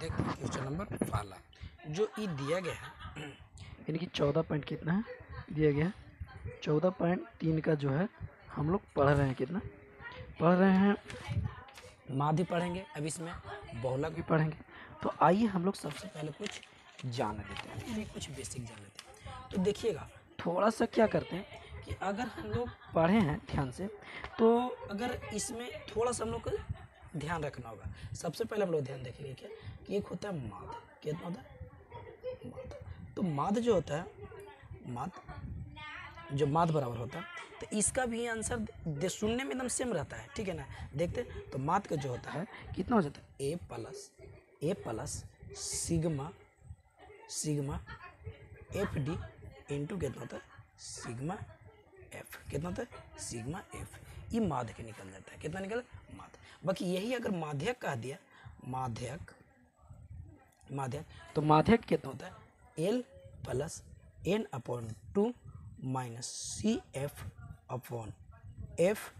देखते हैं question number वाला जो ई दिया गया है, यानी कि 14 पॉइंट कितना है दिया गया है 14.3 का जो है हम लोग पढ़ रहे हैं। कितना पढ़ रहे हैं? माध्य पढ़ेंगे, अब इसमें बहुलक भी पढ़ेंगे। तो आइए हम लोग सबसे पहले कुछ जान लेते हैं, यानी कुछ बेसिक जान लेते हैं। तो देखिएगा थोड़ा सा क्या करते हैं कि अगर हम लोग पढ़े हैं ध्यान से, तो अगर इसमें थोड़ा सा हम लोग को ध्यान रखना होगा। सबसे पहले हम लोग ध्यान रखेंगे क्या कि एक होता है माध्य। कितना होता है? माध्य। तो माध्य जो होता है, माध्य जो माध्य बराबर होता है, तो इसका भी आंसर सुनने में एकदम सेम रहता है, ठीक है ना। देखते हैं तो माध्य का जो होता है कितना हो जाता है A plus sigma F D into कितना होता है सिग्मा एफ। कितना होता है सिग्मा एफ। ये माध्य के निकल जाता है। कितना निकल माध्य। बाकी यही अगर माध्यक कह दिया, माध्यक तो माध्यक कितना होता है L plus N upon two minus C F upon F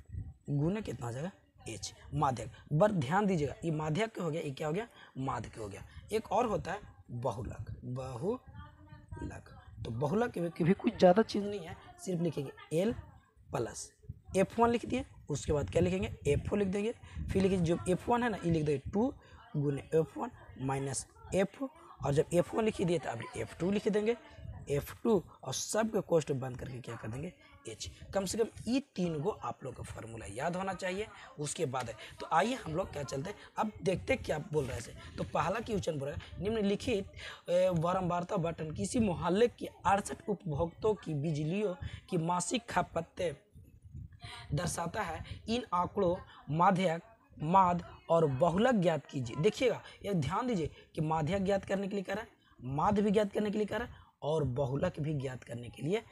गुने कितना हो जाएगा एच। माध्यक पर ध्यान दीजिएगा, ये माध्यक हो गया, ये क्या हो गया माध्यक हो गया। एक और होता है बहुलक। तो बहुलक की भी कुछ ज़्यादा चीज़ नहीं है, सिर्फ लिखेंगे एल प्लस F1 लिख दिए, उसके बाद क्या लिखेंगे F4 लिख देंगे, फिर लिखिए जो F1 है ना ये लिख देंगे 2 गुने F1 माइनस F, और जब F1 लिख दिए तो अभी F2 लिख देंगे F2, और सब के कोष्ठ बंद करके क्या कर देंगे H। कम से कम ये 3 गो आप लोग का फॉर्मूला याद होना चाहिए। उसके बाद है तो आइए हम लोग क्या चलते हैं, अब देखते हैं क्या बोल रहे हैं। तो पहला क्वेश्चन बोल रहा है निम्नलिखित बारंबारता बटन किसी मोहल्ले के 68 उपभोक्ताओं की बिजलियों की मासिक खपत दर्शाता है। इन आंकड़ों माध्यक, माध्य और बहुलक ज्ञात कीजिए। देखिएगा ये ध्यान दीजिए कि माध्यक ज्ञात करने के लिए कह रहा है, माध्य भी ज्ञात करने के लिए कह रहा है, और बहुलक भी ज्ञात करने के लिए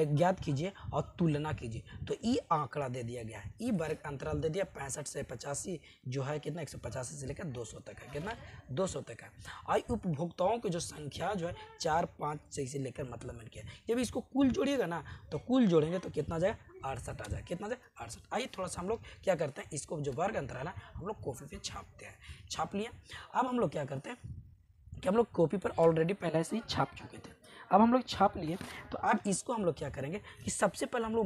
ज्ञात कीजिए और तुलना कीजिए। तो ये आंकड़ा दे दिया गया है, ये वर्ग अंतराल दे दिया 65 से 85 जो है कितना 185 से लेकर 200 तक है। कितना 200 तक है। आई उपभोक्ताओं की जो संख्या जो है 4 5 से लेकर मतलब मैंने किया, जब इसको कुल जोड़िएगा ना तो कुल जोड़ेंगे तो कितना जाएगा 68 आ जाए। कितना जाए 68। आइए थोड़ा सा हम लोग क्या करते हैं, इसको जो वर्ग अंतराल है हम लोग कॉपी पे छापते हैं। छाप लिया। अब हम लोग क्या करते हैं कि हम लोग कॉपी पर ऑलरेडी पहले से ही छाप चुके थे, अब हम लोग छाप लिए। तो अब इसको हम लोग क्या करेंगे कि सबसे पहले हम लोग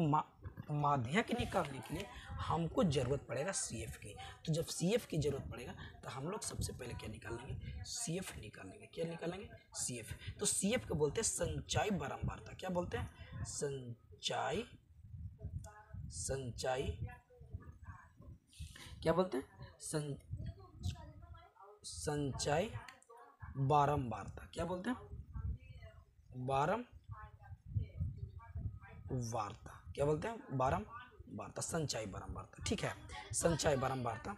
माध्यक निकालने के लिए हमको ज़रूरत पड़ेगा CF की। तो जब CF की ज़रूरत पड़ेगा तो हम लोग सबसे पहले क्या निकालेंगे CF निकालेंगे। क्या निकालेंगे CF। तो CF को बोलते हैं संचयी बारंबारता। क्या बोलते हैं संचयी क्या बोलते हैं संचयी बारंबारता। क्या बोलते हैं बारंबारता। क्या बोलते हैं बारंबारता, संचयी बारंबारता। ठीक है, संचयी बारंबारता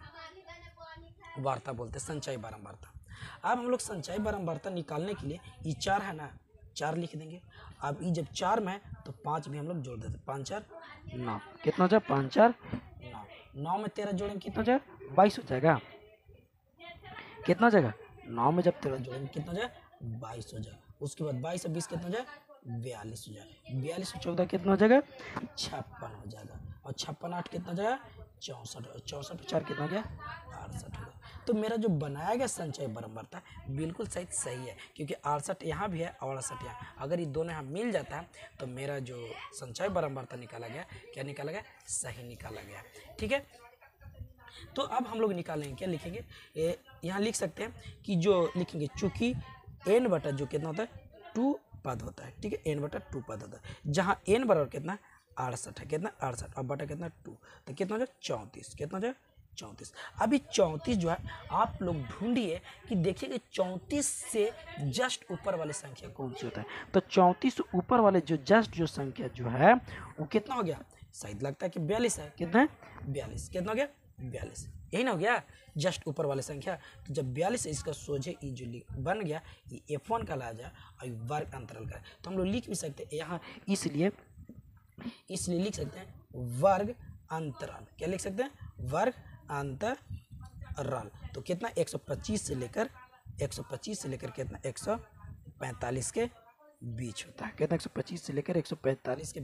वार्ता बोलते हैं संचयी बारंबारता। अब हम लोग संचयी बारंबारता निकालने के लिए ये 4 है ना 4 लिख देंगे। अब ये जब 4 में है तो 5 भी हम लोग जोड़ देते हैं, 5 4 9। कितना हो जाए 5 4 9, 9 में 13 जोड़ेंगे कितना हो जाए 22 हो जाएगा। कितना हो जाएगा 9 में जब 13 जोड़ेंगे कितना हो जाए 22 हो जाएगा। उसके बाद 22 और 20 कितना हो जाए 42 हो जाएगा। 42 और 14 कितना हो जाएगा 56 हो जाएगा, और 56 8 कितना हो जाएगा 64, और 64 और 4 कितना हो गया 68 होगा। तो मेरा जो बनाया गया संचयी बारंबारता बिल्कुल सही है, क्योंकि 68 यहाँ भी है और 68 यहाँ। अगर ये दोनों यहाँ मिल जाता है तो मेरा जो संचयी बारंबारता निकाला गया क्या निकाला गया सही निकाला गया। ठीक है, तो अब हम लोग निकालेंगे क्या लिखेंगे, यहाँ लिख सकते हैं कि जो लिखेंगे चूंकि n बटा जो कितना होता है 2 पद होता है। ठीक है, n बटा 2 पद होता है, जहाँ n बराबर कितना 68 है। कितना 68 और बटा कितना 2, तो कितना हो जाए 34। कितना हो जाए 34। अभी 34 जो है आप लोग ढूंढिए कि देखिए कि 34 से जस्ट ऊपर वाली संख्या कौन सी होता है। तो 34 ऊपर वाले जो जस्ट जो संख्या जो है वो कितना हो गया, शायद लगता है कि 42 है। कितना है 42। कितना हो गया 42, यही ना हो गया जस्ट ऊपर वाले संख्या। तो जब 42 है इसका सोझे ई जो बन गया ये F1 का ला जाए और वर्ग अंतराल का, तो हम लोग लिख भी सकते हैं यहाँ, इसलिए लिख सकते हैं वर्ग अंतराल। क्या लिख सकते हैं वर्ग अंतराल। तो कितना 125 से लेकर कितना 145 के बीच होता है। कितना 125 से लेकर 145 के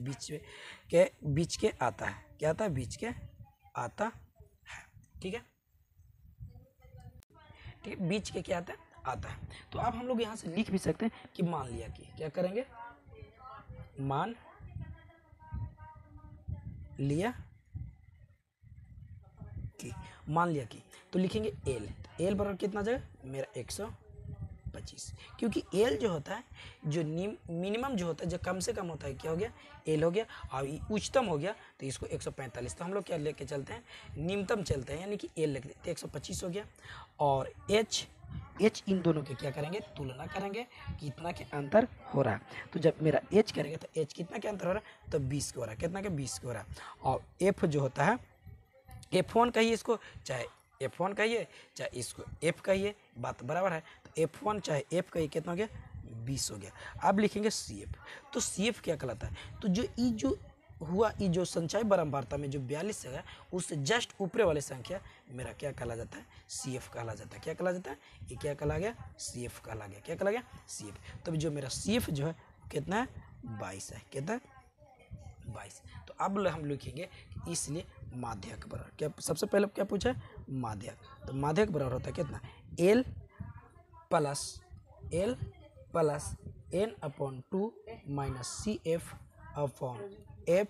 बीच के आता है। क्या आता है बीच के आता है। ठीक है, बीच के क्या आता है आता है। तो अब हम लोग यहाँ से लिख भी सकते हैं कि मान लिया कि, क्या करेंगे, मान लिया कि, मान लिया कि, तो लिखेंगे एल, एल बराबर कितना जाएगा मेरा 125, क्योंकि एल जो होता है, जो मिनिमम जो होता है, जो कम से कम होता है, क्या हो गया, एल हो गया, और उच्चतम हो गया तो इसको 145, तो हम लोग क्या लेके चलते हैं, निम्नतम चलते हैं, यानी कि एल लिख देते, 125 हो गया। और एच, एच इन दोनों के क्या करेंगे, तुलना करेंगे कितना के अंतर हो रहा है। तो जब मेरा एच करेंगे तो एच कितना के अंतर हो रहा है, तो 20 के हो रहा है, कितना के 20 के हो रहा है। और एफ जो होता है, F1 कहिए इसको, चाहे F1 कहिए, चाहे इसको F कहिए, बात बराबर है। तो F1 चाहे F कहिए, कितना हो गया, 20 हो गया। अब लिखेंगे CF, तो CF क्या कहलाता है, तो जो ई जो हुआ, ई जो संचय बारंबारता में जो 42 है, उससे जस्ट ऊपरे वाले संख्या मेरा क्या कहला जाता है, CF कहला जाता है। क्या कहला जाता है, ये क्या कहला गया, CF कहला गया। क्या कहला गया, CF। तो जो मेरा CF जो है कितना है, 22 है, कितना है, 22। तो अब हम लिखेंगे इसलिए माध्यक बराबर, क्या सबसे पहले क्या पूछा है, माध्यक। तो माध्यक बराबर होता है कितना, L plus N/2 minus CF upon F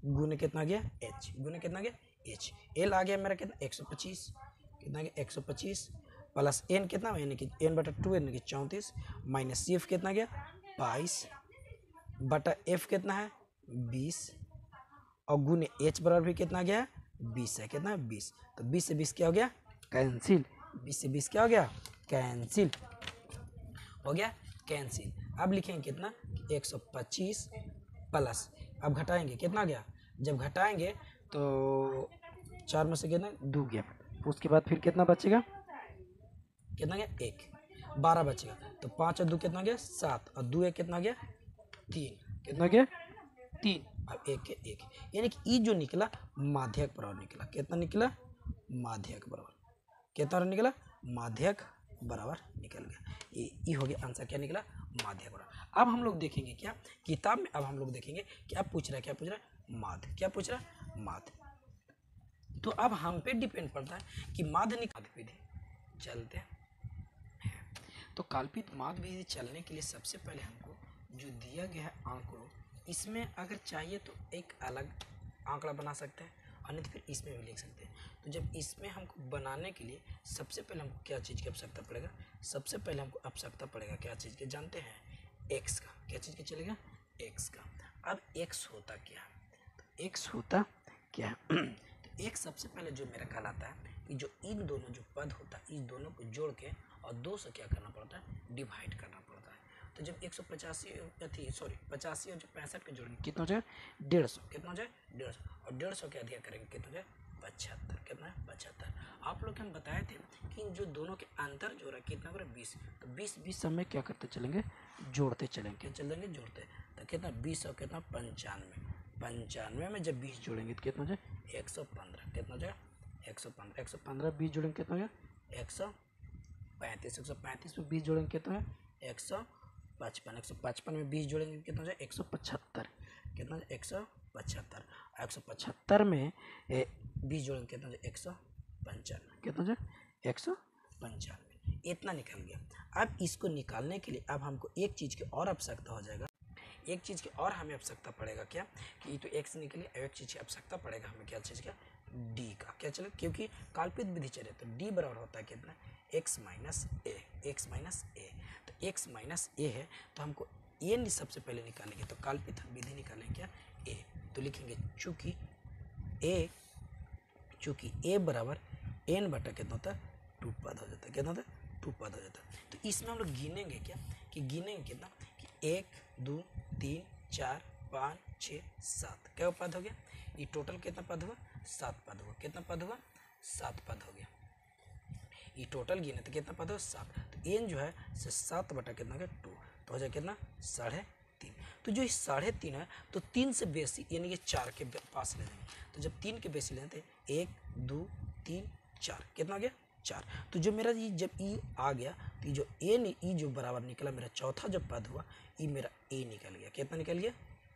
गुने कितना गया, H गुने कितना गया, H। L आ गया मेरा कितना, 125, कितना गया, 125 प्लस N कितना, यानी कि N/2 यानी कि 34 माइनस CF कितना गया, 22 बटा F कितना है, 20 और गुने H बराबर भी कितना गया, 20 है, कितना है, 20। तो 20 से 20 क्या हो गया, कैंसिल, 20 से 20 क्या हो गया, कैंसिल हो गया, कैंसिल। अब लिखेंगे कितना, 125 प्लस, अब घटाएंगे कितना गया, जब घटाएंगे तो 4 में से कितना 2 गया, उसके बाद फिर कितना बचेगा, कितना गया, 1, 12 बचेगा। तो 5 और 2 कितना गया, 7 और 2 1 कितना गया, 3, कितना गया, 3। अब 1 के 1, यानी कि ई जो निकला माध्यक बराबर निकला, कितना निकला, माध्यक बराबर, कितना निकला, माध्यक बराबर निकल गया। ये हो गया आंसर, क्या निकला, माध्यक बराबर। अब हम लोग देखेंगे क्या किताब में, अब हम लोग देखेंगे क्या पूछ रहा है, क्या पूछ रहा है, माध्य, क्या पूछ रहा है, माध्य। तो अब हम पे डिपेंड पड़ता है कि माध्य निकाल विधि चलते हैं। तो कल्पित माध्य विधि चलने के लिए सबसे पहले हमको जो दिया गया है आंकड़ों, इसमें अगर चाहिए तो एक अलग आंकड़ा बना सकते हैं, और नहीं तो फिर इसमें भी लिख सकते हैं। तो जब इसमें हमको बनाने के लिए सबसे पहले हमको क्या चीज़ की आवश्यकता पड़ेगा, सबसे पहले हमको आवश्यकता पड़ेगा क्या चीज़ के, जानते हैं, एक्स का। क्या चीज़ का चलेगा, एक्स का। अब एक्स होता क्या है, तो एक्स होता क्या है तो एक सबसे पहले जो मेरा कहलाता है कि जो इन दोनों जो पद होता है, इन दोनों को जोड़ के और 2 से क्या करना पड़ता है, डिवाइड करना पड़ता है। तो जब 185 85 और जो 65 के जोड़ेंगे कितना हो जाए, 150, कितना हो जाए, 150, और 150 के अधिक करेंगे कितना हो जाए, 75, कितना है, 75। आप लोग हम बताए थे कि इन जो दोनों के अंतर जो रहा कितना हो रहा है, 20। तो 20 समय क्या करते चलेंगे, जोड़ते चलेंगे, क्या चलेंगे, जोड़ते। तो कितना 20 और कितना 95, 95 में जब 20 जोड़ेंगे तो कितना हो जाए, 115, कितना हो जाए, 115, 115 20 जोड़ेंगे कितना हो गया, 135, 135 में 20 जोड़ेंगे कितना है, 155, 155 में 20 जोड़ेंगे कितना हो जाए, 175, कितना हो जाए, 175, 175 में 20 जोड़ेंगे कितना हो जाए, 195, कितना हो जाए, 195। इतना निकल गया। अब इसको निकालने के लिए अब हमको एक चीज़ की और आवश्यकता हो जाएगा, एक चीज़ की और हमें आवश्यकता पड़ेगा, क्या कि तो एक्स निकले, एक चीज़ की आवश्यकता पड़ेगा हमें, क्या चीज़ का, डी का। क्या चले, क्योंकि काल्पित विधि चले तो डी बराबर होता है कितना, एक्स माइनस ए, एक्स माइनस ए। तो एक्स माइनस ए है तो हमको ए सबसे पहले निकालेंगे, तो काल्पित विधि निकालेंगे क्या, ए। तो लिखेंगे चूँकि ए बराबर एन बटा कितना होता है, 2 पद हो जाता है, कितना होता है, 2 पद हो जाता है। तो इसमें हम लोग गिनेंगे क्या, कि गिनेंगे कितना, कि 1 2 3 4 5 6 7, क्या पद हो गया, ये टोटल कितना पद हुआ, 7 पद हुआ, कितना पद हुआ, 7 पद हो गया। ये टोटल गिने तो कितना पद हुआ, 7। तो एन जो है से 7 बटा कितना हो गया, 2, तो हो जाए कितना, 3.5। तो जो 3.5 है तो 3 से बेसी यानी कि 4 के पास ले लेंगे। तो जब 3 के बेसी लेते 1 2 3 4, कितना आ गया, 4। तो जो मेरा ये जब ई आ गया तो जो ई जो बराबर निकला मेरा चौथा जब पद हुआ, ई मेरा ए निकल गया, कितना निकल गया,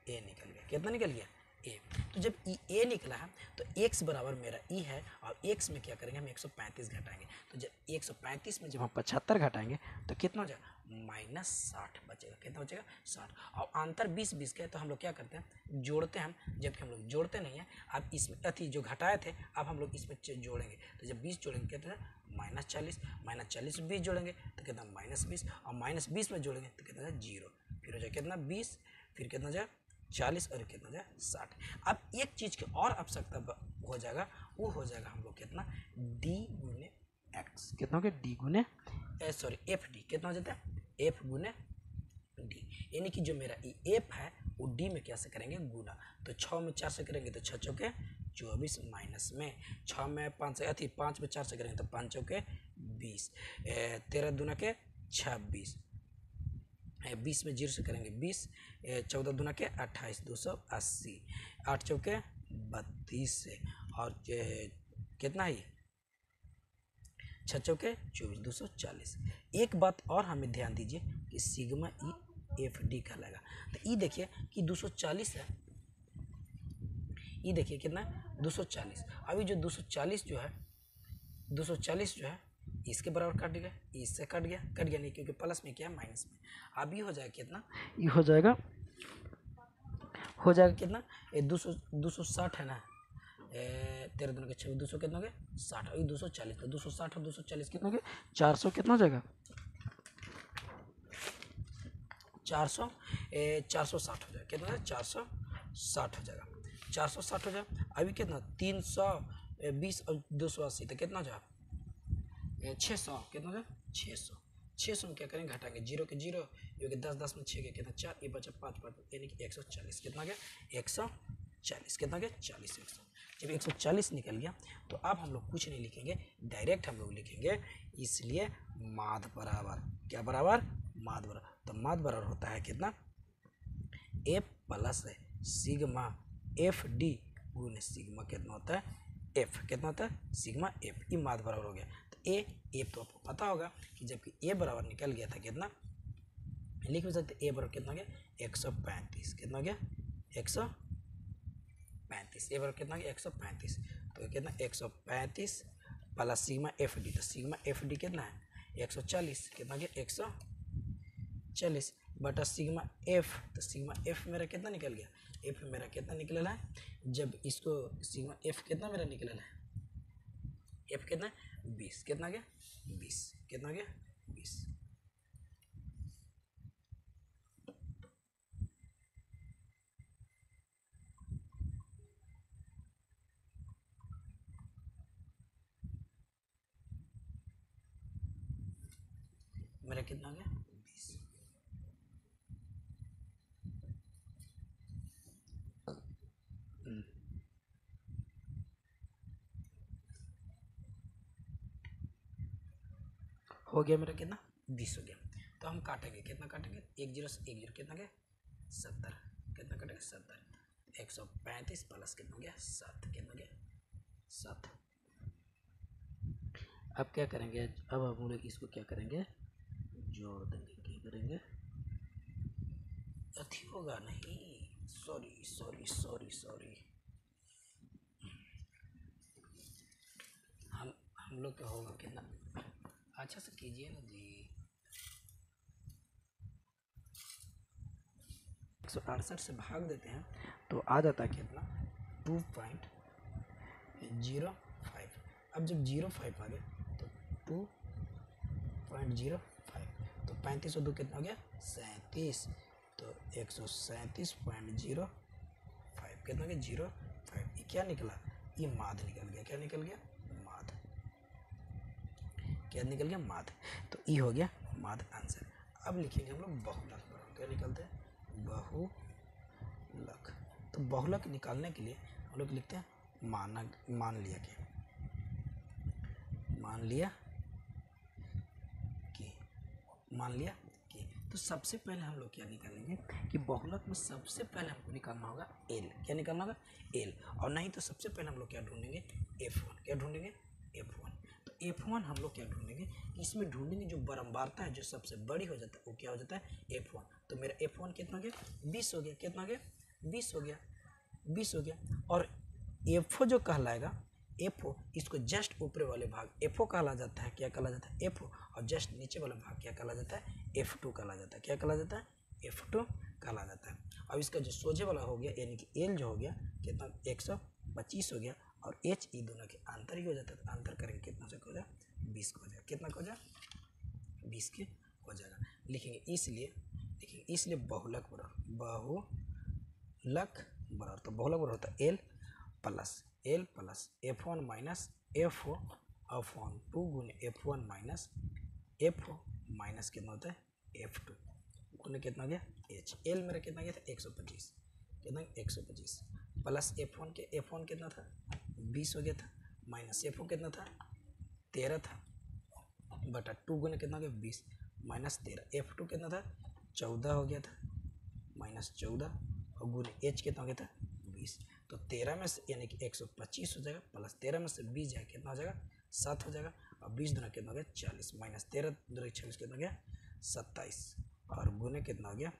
ए निकल गया, कितना निकल गया, ए। तो जब ई ए निकला है तो x बराबर मेरा ई है, और x में क्या करेंगे हम 135 घटाएंगे। तो जब 135 में जब हम 75 घटाएंगे तो कितना हो जाएगा -60 बचेगा। कितना बचेगा 60। और अंतर 20-20 का है तो हम लोग क्या करते हैं जोड़ते हैं हम, जबकि हम लोग जोड़ते नहीं है। अब इसमें अथी जो घटाए थे अब हम लोग इसमें जोड़ेंगे, तो जब 20 जोड़ेंगे कितना -40, -40 में 20 जोड़ेंगे तो कितना -20, और -20 में जोड़ेंगे तो कितना 0, फिर हो जाए कितना 20, फिर कितना हो जाए 40 और कितना हो जाए 60। अब एक चीज़ की और आवश्यकता हो जाएगा, वो हो जाएगा हम लोग कितना d गुने x, कितना हो गया d गुने सॉरी एफ डी, कितना हो जाता है f गुने d, यानी कि जो मेरा f है वो d में कैसे करेंगे गुना। तो 6 में 4 से करेंगे तो 6 चौके 24 माइनस में 6 में 5 से अथी 5 में 4 से करेंगे तो 5 चौके 20, 13 दूना के 26, 20 में 0 से करेंगे 20, 14 दूना के 28, 280, 8 चौके 32 से, और कितना है 6 चौके 24, 240। एक बात और हमें ध्यान दीजिए कि सिग्मा ई एफ डी कहलाएगा। तो ई देखिए कि 240 है, ई देखिए कितना है 240। अभी जो 240 जो है 240 जो है इसके बराबर कट गया, इससे कट गया नहीं, क्योंकि प्लस में क्या है माइनस में। अब ये हो जाएगा कितना, ये हो जाएगा कितना 260 है ना, 13 दूनी के 6, 200 कितना हो गया 60, और 240, तो 260 और 240 कितना हो गया 400 कितना हो जाएगा 400, 460 हो जाएगा। कितना है 460 हो जाएगा, 460 हो जाएगा। अभी कितना 320 और 280 तो कितना हो जाएगा 600, कितना हो जाएगा 600 में क्या करेंगे घटाएंगे 0 के 0, क्योंकि 10 में 6 के कितना 4, ये बचा 5 यानी कि 140, कितना गया 140, कितना गया 40, 100। जब 140 निकल गया तो अब हम लोग कुछ नहीं लिखेंगे, डायरेक्ट हम लोग लिखेंगे इसलिए माध्य बराबर क्या बराबर माध्य बराबर। तो माध्य बराबर होता है कितना F plus sigma F D गुने सिग्मा कितना होता है एफ, कितना होता है सिग्मा एफ, ये माध्य बराबर हो गया। तो ए तो आपको पता होगा कि जबकि ए बराबर निकल गया था कितना, लिख भी सकते ए बराबर कितना हो गया 135, कितना हो गया 135, ए बराबर कितना हो गया 135, तो कितना 135 प्लस सिग्मा एफ डी, तो सिग्मा एफ डी कितना है 140, कितना हो गया 140 बटा सिग्मा एफ, तो सिग्मा एफ मेरा कितना निकल गया, एफ मेरा कितना निकल है, जब इसको सिग्मा एफ कितना मेरा निकल है, एफ कितना 20, कितना गया 20, कितना गया 20। मेरा कितना गया 20। हो गया मेरा कितना 20 हो गया। तो हम काटेंगे, कितना काटेंगे 1 0 से 1 0 कितना गया 70, कितना कटेगा 70, 135 प्लस कितना गया 7, कितना गया 7। अब क्या करेंगे, अब हम लोग इसको क्या करेंगे जोड़ देंगे, क्या करेंगे अथी होगा नहीं, सॉरी हम लोग का होगा कितना, अच्छा से कीजिए ना जी। 168 से भाग देते हैं तो आ जाता है कितना 2.05। अब जब 05 आ गया तो 2.05, तो 35 और 2 कितना हो गया 37, तो 137.05 कितना हो गया 05, ये क्या निकला, ये माध्य निकल गया, क्या निकल गया माध्य, क्या निकल गया माध्य। तो ये हो गया माध्य आंसर। अब लिखेंगे हम लोग बहुलक, क्या निकलते हैं बहुलक। तो बहुलक निकालने के लिए हम लोग लिखते हैं मान लिया कि तो सबसे पहले हम लोग क्या निकालेंगे कि बहुलक में सबसे पहले हमको निकालना होगा एल, क्या निकालना होगा एल, और नहीं तो सबसे पहले हम लोग क्या ढूंढेंगे F1, क्या ढूंढेंगे F1। तो F1 हम लोग क्या ढूंढेंगे, इसमें ढूंढेंगे जो बारंबारता है जो सबसे बड़ी हो जाता है वो क्या हो जाता है F1। तो मेरा F1 कितना हो गया 20 हो गया, कितना हो गया 20 हो गया, 20 हो गया। और F4 जो कहलाएगा एफ ओ, इसको जस्ट ऊपर वाले भाग एफ ओ कहला जाता है। क्या कहला जाता है? F O. और जस्ट नीचे वाला भाग क्या कहला जाता है? F2 कहला जाता है। क्या कहला जाता है? F2 कहला जाता है। अब इसका जो सोझे वाला हो गया यानी कि एल जो हो गया कितना 125 हो गया, और एच ई दोनों के अंतर ही हो जाता है, तो अंतर करेंगे कितना से हो जाए 20 का हो जाएगा। कितना का हो जाए 20 के हो जाएगा। लिखेंगे इसलिए बहुलक बराबर तो बहुलक बराबर होता है L plus F1 minus F0 upon 2 गुने F1 माइनस F0 माइनस कितना होता है F2 गुने कितना गया H। एल मेरा कितना गया था 125, कितना 125 प्लस F1 कितना था 20 हो गया था, माइनस F0 कितना था 13 था, बटा 2 गुने कितना गया 20 माइनस 13, F2 कितना था 14 हो गया था, माइनस 14 और गुने H कितना हो गया था 20। तो 13 में से यानी कि 125 हो जाएगा, प्लस 13 में से 20 जाएगा कितना हो जाएगा 7 हो जाएगा, और 20 दूना कितना हो गया 40, माइनस 13 दूना 26 कितना हो गया 27, और गुने कितना हो गया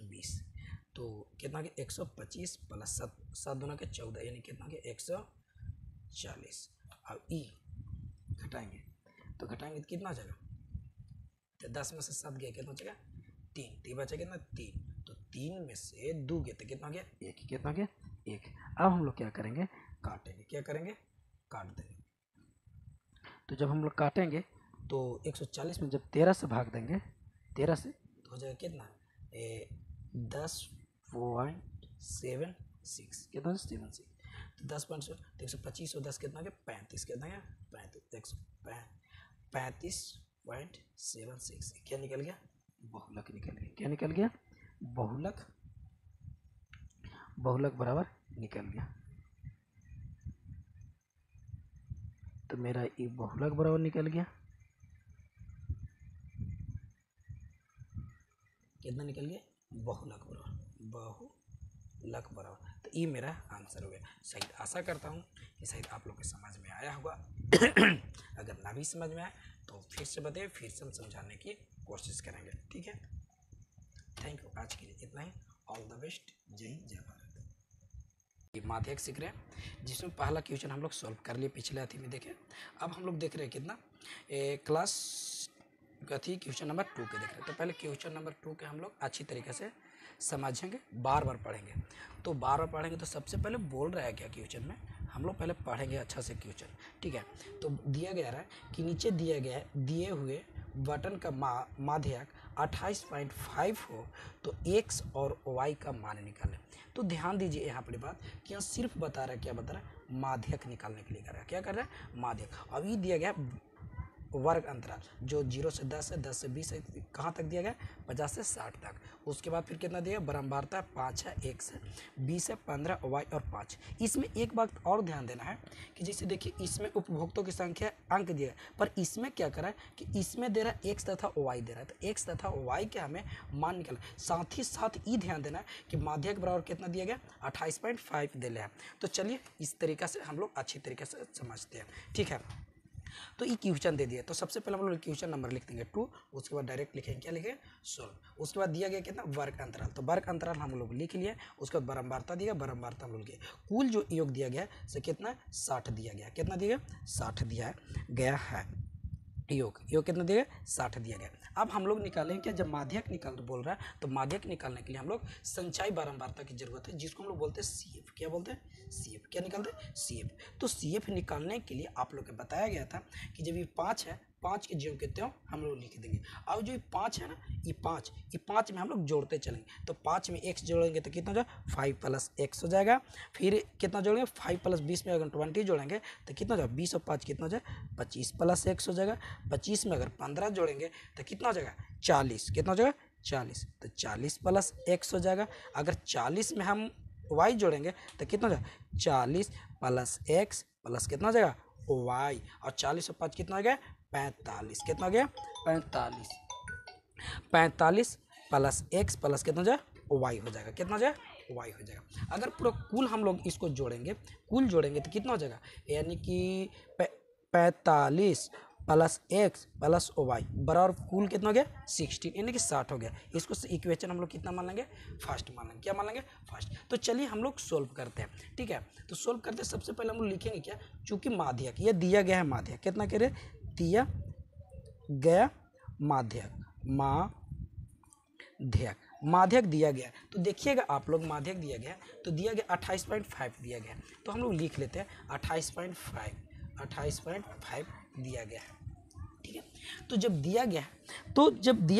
20। तो कितना हो गया 125 प्लस 7 दूना के 14 यानी कितना हो गया 140। अब ई घटाएंगे तो कितना हो जाएगा, तो 10 में से 7 गया कितना हो जाएगा 3 बचा कितना 3, तो 3 में से 2 गया तो कितना हो गया 1, कितना हो गया 1। अब हम लोग क्या करेंगे काटेंगे, क्या करेंगे काट देंगे। तो जब हम लोग काटेंगे तो 140 में जब 13 से भाग देंगे 13 से तो हो जाएगा कितना 10.76, कितना 76, तो 10.7 तो 125 और 10 कितना गया 35, कितना गया 35.76। क्या निकल गया बहुलक निकल गया। क्या निकल गया बहुलक बराबर निकल गया। तो मेरा ये बहुलक बराबर निकल गया, कितना निकल गया बहुलक बराबर। तो ये मेरा आंसर हो गया। शायद आशा करता हूँ कि शायद आप लोग को समझ में आया होगा। अगर ना भी समझ में आए तो फिर से बताइए, फिर से हम समझाने की कोशिश करेंगे। ठीक है, थैंक यू। आज के लिए इतना ही। All the best. जय हिंद जय भारत। ये माध्यक सीख रहे हैं जिसमें पहला क्वेश्चन हम लोग सॉल्व कर लिए पिछले अथी में देखे। अब हम लोग देख रहे हैं कितना क्लास कथी क्वेश्चन नंबर 2 के देख रहे हैं। तो पहले क्वेश्चन नंबर 2 के हम लोग अच्छी तरीके से समझेंगे, बार बार पढ़ेंगे। तो बार बार पढ़ेंगे तो सबसे पहले बोल रहा है क्या क्वेश्चन में, हम लोग पहले पढ़ेंगे अच्छा से क्वेश्चन। ठीक है, तो दिया गया है कि नीचे दिए हुए बटन का माध्यक 28.5 हो तो x और y का मान निकालें। तो ध्यान दीजिए यहाँ पर बात कि यहाँ सिर्फ बता रहा है, क्या बता रहा है माध्यक निकालने के लिए कर रहा है। क्या कर रहा है माध्यक। अब ये दिया गया वर्ग अंतराल जो 0 से 10 है, 10 से 20 है, कहाँ तक दिया गया 50 से 60 तक। उसके बाद फिर कितना दिया बराबरता 5 है, 1 है, 20 है, 15 y और 5। इसमें एक बात और ध्यान देना है कि जैसे देखिए इसमें उपभोक्ताओं की संख्या अंक दिया है, पर इसमें क्या करा है कि इसमें दे रहा है x तथा y दे रहा है, तो x तथा y के हमें मान निकालना। साथ ही साथ ये ध्यान देना है कि माध्यक बराबर कितना दिया गया 28.5 दे रहा है। तो चलिए इस तरीका से हम लोग अच्छी तरीके से समझते हैं। ठीक है, तो ये क्वेश्चन दे दिया, तो सबसे पहले हम लोग क्वेश्चन नंबर लिख देंगे 2, उसके बाद डायरेक्ट लिखेंगे क्या लिखेंगे सोल्व। उसके बाद दिया गया कितना वर्ग अंतराल, तो वर्ग अंतराल हम लोग लिख लिए। उसके बाद बराबरता दिया, बराबरता हम लोग लिखे। कुल जो योग दिया गया से कितना 60 दिया गया, कितना दिया गया 60 दिया गया है। योग कितना दिया गया 60 दिया गया। अब हम लोग निकालेंगे क्या, जब माध्यक निकाल बोल रहा है तो माध्यक निकालने के लिए हम लोग संचयी बारंबारता की जरूरत है, जिसको हम लोग बोलते हैं CF। क्या बोलते हैं CF। क्या निकालते हैं CF। तो CF निकालने के लिए आप लोग को बताया गया था कि जब ये 5 है, 5 के ज्यों के त्यों हम लोग लिख देंगे। अब जो ये 5 है ना, ये 5 में हम लोग जोड़ते चलेंगे। तो 5 में x जोड़ेंगे तो कितना हो जाएगा 5 प्लस x हो जाएगा। फिर कितना जोड़ेंगे 5 प्लस 20 में अगर 20 जोड़ेंगे तो कितना हो जाएगा 20 और 5 कितना हो जाएगा 25 प्लस x हो जाएगा। 25 में अगर 15 जोड़ेंगे तो कितना हो जाएगा 40, कितना हो जाएगा 40, तो 40 प्लस x हो जाएगा। अगर 40 में हम y जोड़ेंगे तो कितना हो जाएगा 40 प्लस x प्लस कितना हो जाएगा y, और 40 और 5 कितना हो गया 45, कितना हो गया 45 प्लस x प्लस कितना हो जाएगा y हो जाएगा, कितना हो जाएगा y हो जाएगा। अगर पूरा कुल हम लोग इसको जोड़ेंगे, तो कितना हो जाएगा यानी कि 45 plus X plus O Y बराबर कुल कितना हो गया 16 यानी कि 60 हो गया। इसको इक्वेशन हम लोग कितना मान लेंगे फर्स्ट मान लेंगे। क्या मान लेंगे फर्स्ट। तो चलिए हम लोग सोल्व करते हैं। ठीक है, तो सोल्व करते हैं सबसे पहले हम लोग लिखेंगे क्या, चूंकि माध्यक ये दिया गया है, माध्यक कितना कह रहे दिया गया माध्यक माध्यक दिया गया। तो देखिएगा आप लोग माध्यक दिया गया तो दिया गया 28.5 दिया गया। तो हम लोग लिख लेते हैं 28.5 दिया गया है। ठीक है, तो जब दिया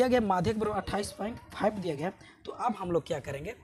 गया माध्यक बराबर 28.5 दिया गया तो अब हम लोग क्या करेंगे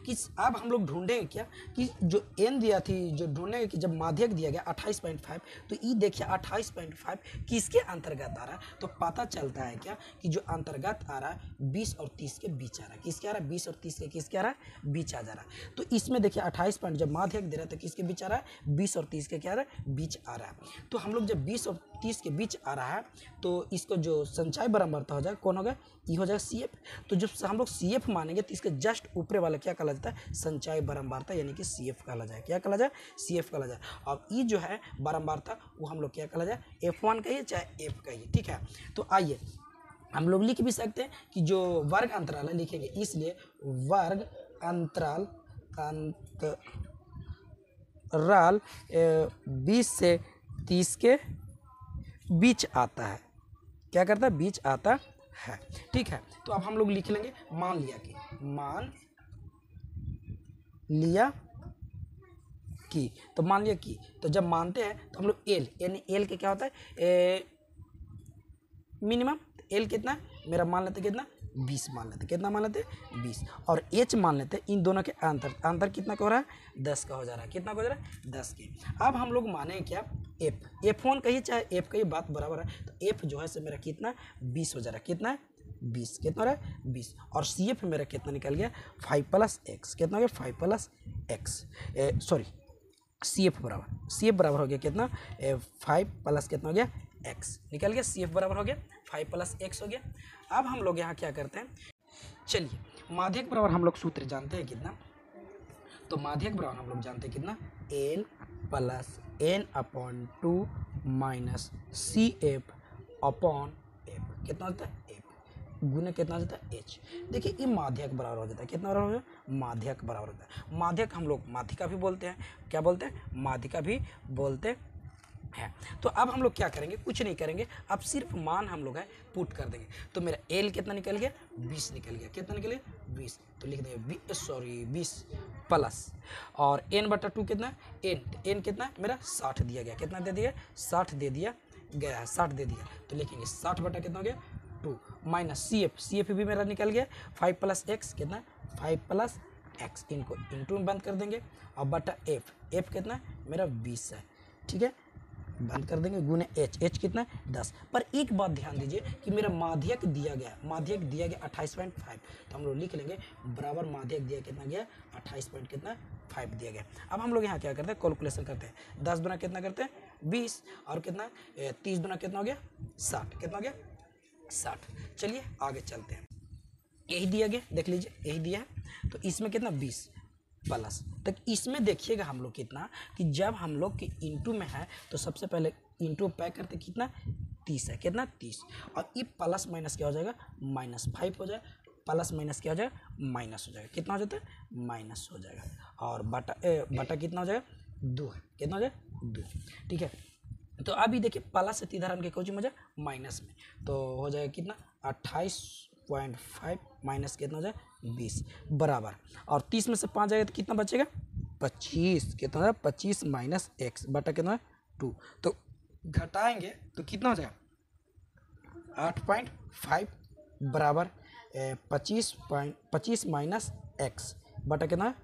कि अब हम लोग ढूंढेंगे क्या कि जो n दिया थी, जो ढूंढेंगे कि जब माध्यक दिया गया 28.5 तो ये देखिए 28.5 किसके अंतर्गत आ रहा है। तो पता चलता है क्या कि जो अंतर्गत आ रहा है 20 और 30 के बीच आ रहा है। किसके आ रहा है 20 और 30 के किसके आ रहा है बीच आ जा रहा है। तो इसमें देखिए 28 पॉइंट जब माध्यक दे रहा है तो किसके बीच आ रहा है 20 और 30 के क्या आ रहा है बीच आ रहा है। तो हम लोग जब 20 और 30 के बीच आ रहा है तो इसको जो संचय बराबरता हो जाएगा कौन होगा, ये हो जाएगा CF। तो जब हम लोग CF मानेंगे तो इसके जस्ट ऊपर वाला क्या कहला जाता है संचय बारंबारता यानी कि CF कहला जाए। क्या कहला जाए CF कहला जाए। और ये जो है बारंबारता वो हम लोग क्या कहला जाए F1 कहिए चाहे F कहिए। ठीक है, तो आइए हम लोग लिख भी सकते हैं कि जो वर्ग अंतराल है लिखेंगे, इसलिए वर्ग अंतराल 20 से 30 के बीच आता है। क्या करता है बीच आता है। ठीक है, तो अब हम लोग लिख लेंगे मान लिया कि तो जब मानते हैं तो हम लोग एल यानी एल के क्या होता है मिनिमम। एल कितना मेरा मान लेते कितना 20 मान लेते, कितना मान लेते 20 और एच मान लेते। इन दोनों के अंतर कितना का हो रहा है 10 का हो जा रहा है। कितना का हो जा रहा है 10 के। अब हम लोग माने क्या F1 कहिए चाहे F कहिए बात बराबर है। तो F जो है से मेरा कितना 20 हो जा रहा है। कितना है 20, कितना हो रहा है 20 और CF मेरा कितना निकल गया 5 + x। कितना हो गया 5 + x सॉरी CF बराबर हो गया कितना 5 प्लस कितना हो गया x निकल गया। CF बराबर हो गया 5 + x हो गया। अब हम लोग यहाँ क्या करते हैं, चलिए माध्यक बराबर हम लोग सूत्र जानते हैं कितना। तो माध्यक बराबर हम लोग जानते हैं कितना L + n/2 - CF/F कितना होता है F गुने कितना हो जाता है H। देखिए ये माध्यक बराबर हो जाता है। कितना बराबर हो जाता है माध्यक बराबर होता है। माध्यक हम लोग माध्यिका भी बोलते हैं। क्या बोलते हैं माध्यिका भी बोलते हैं। तो अब हम लोग क्या करेंगे, कुछ नहीं करेंगे, अब सिर्फ मान हम लोग है पुट कर देंगे। तो मेरा L कितना निकल गया 20 निकल गया। कितना निकल गया 20। तो लिख देंगे 20 प्लस और n/2 कितना n कितना मेरा 60 दिया गया। कितना दे दिया 60 दे दिया गया है 60 दे दिया। तो लिखेंगे 60 बटा कितना हो गया 2 माइनस CF भी मेरा निकल गया 5 + x कितना 5 + x। इनको इंटू में बंद कर देंगे और बटा F कितना मेरा 20 है। ठीक है, बंद कर देंगे गुने H कितना 10। पर एक बात ध्यान दीजिए कि मेरा माध्यक दिया गया 28.5। तो हम लोग लिख लेंगे बराबर माध्यक दिया कितना गया 28.5 दिया गया। अब हम लोग यहाँ क्या करते हैं कैलकुलेशन करते हैं। 10 दुना कितना करते हैं 20 और कितना 30 दुना कितना हो गया 60। कितना हो गया 60। चलिए आगे चलते हैं। यही दिया गया देख लीजिए यही दिया है। तो इसमें कितना 20 प्लस तक इसमें देखिएगा हम लोग कितना कि जब हम लोग के इंटू में है तो सबसे पहले इंटू पैक करते कितना 30 है। कितना 30 और ये प्लस माइनस क्या हो जाएगा -5 हो जाएगा। प्लस माइनस क्या हो जाएगा माइनस हो जाएगा। कितना हो जाता है माइनस हो जाएगा और बटा कितना हो जाएगा 2 है। कितना हो जाएगा 2। ठीक है, तो अभी देखिए प्लस से तीधारण के कोचिंग हो जाए माइनस में तो हो जाएगा कितना 28.5 माइनस कितना हो जाए 20 बराबर और 30 में से 5 जाएगा तो कितना बचेगा 25। कितना है 25 माइनस x बटा कितना है 2। तो घटाएंगे तो कितना हो जाएगा 8.5 बराबर 25 माइनस x बटा कितना है